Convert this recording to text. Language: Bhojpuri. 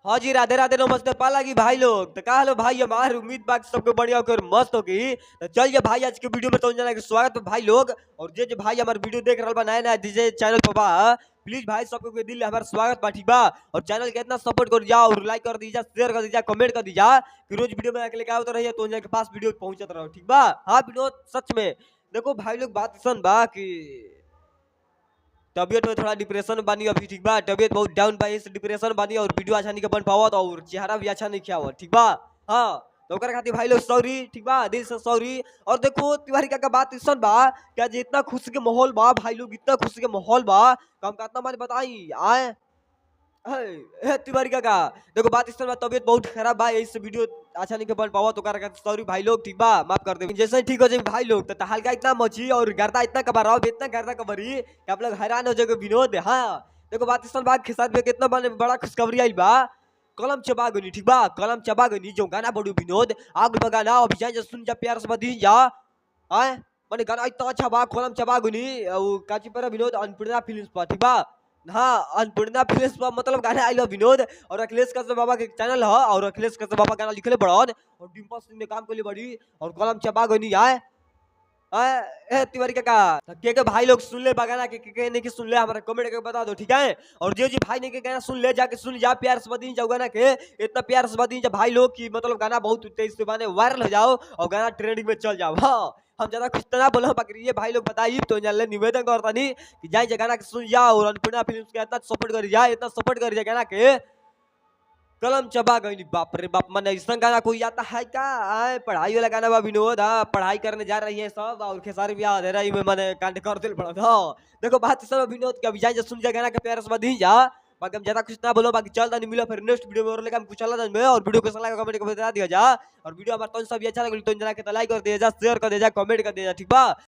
हाँ जी, राधे राधे नमस्ते पाला की भाई लोग। तो का हेलो भाई, हमार उम्मीद बा कि सबके बढ़िया होकर मस्त होगी। तो चलिए भाई, आज के वीडियो में तो जना के स्वागत है भाई लोग। और जे जे भाई हमारे वीडियो देख रहा बा नया नया डीजे चैनल पर बा, प्लीज भाई सबको के दिल हमारा स्वागत बा, ठीक बा। और चैनल के इतना सपोर्ट कर दिया और लाइक कर दीजिए, शेयर कर दीजिए, कमेंट कर दीजिए कि रोज वीडियो में लेके आवत रहिए तो के पास वीडियो पहुंचत रहो, ठीक बा। हाँ विनोद, सच में देखो भाई लोग, बात ऐसा बा कि तबियत में थोड़ा डिप्रेशन बानी अभी, ठीक बा। तबियत बहुत डाउन बा, इस डिप्रेशन बानी और वीडियो अच्छा नहीं के बन पावत और चेहरा भी अच्छा नहीं खियावत, ठीक बा। हाँ, तो ओकर खातिर भाई लोग सॉरी, ठीक बा, दिल से सॉरी। और देखो तिवारी का बात ऐसा बा कि आज इतना खुशी के माहौल बा भाई लोग, इतना खुशी के माहौल बा कि हम कितना बार बताई आए। तिवारी काका, देखो बात इस तरह तबियत बहुत खराब बा, यही से वीडियो अच्छा नहीं के बन पावा, तो कर सॉरी भाई लोग, ठीक बा, माफ कर दे। जैसे ही ठीक हो जाए भाई लोग तो हल्का इतना मची और गर्दा इतना कबर रहा, इतना गर्दा कबरी कि आप लोग हैरान हो जाएगा विनोद। हाँ देखो बात इस तरह बात खिसात में कितना बड़ा खुशखबरी आई बा। कलम चबा गनी, ठीक बा, कलम चबा गनी जो गाना बड़ू विनोद आग बगाना अभी जाए सुन जा प्यार से बदी जा आए। माने गाना इतना अच्छा बा, कलम चबा गनी काची पर विनोद अन्नपूर्णा फिल्म्स पर, ठीक बा। हाँ, अन्नपूर्णा फिल्म्स पर मतलब गाना आइल विनोद। और अखिलेश कश्यप बाबा के चैनल है और अखिलेश कश्यप बाबा गाना लिखले बड़न और डिम्पल सिंह ने काम करले बड़ी और कलम चबा गनी आए। ए तिवारी काका, के भाई लोग सुन ले बगाना के नहीं कि सुन ले, हमारा कमेंट करके बता दो, ठीक है। और जो जी भाई ने के गाना सुन ले जाके सुन जा, प्यार से बदी जाओ गाना के, इतना प्यार से बदी जा भाई लोग की मतलब गाना बहुत तेज से बने वायरल हो जाओ और गाना ट्रेंडिंग में चल जाओ। हाँ, हम ज्यादा कुछ तो ना बोलो बाकी ये भाई लोग बताइए तो जान निवेदन करता नहीं कि जाए गाना के सुन जाओ और अन्नपूर्णा फिल्म्स के इतना सपोर्ट कर जाए, इतना सपोर्ट कर जाए गाना के कलम चबा गई। बाप रे बाप, मन ऐसा गाना कोई आता है क्या? पढ़ाई वाला गाना बा विनोद। हाँ, पढ़ाई करने जा रही है सब और खेसारी भी आ रही में मैंने कांड कर दिल पड़ा। हाँ देखो बात सब विनोद के अभी जाए सुन जा गाना के प्यार से बधी जा। बाकी हम ज्यादा कुछ ना बोलो, बाकी चल नहीं मिला फिर नेक्स्ट वीडियो में और लेकर हम कुछ अलग में। और वीडियो कैसा लगा कमेंट करके बता दिया जा। और वीडियो हमारा तो सब अच्छा लगे तो जना के लाइक कर दिया जा, शेयर कर दिया जा, कमेंट कर दिया जा, ठीक बा।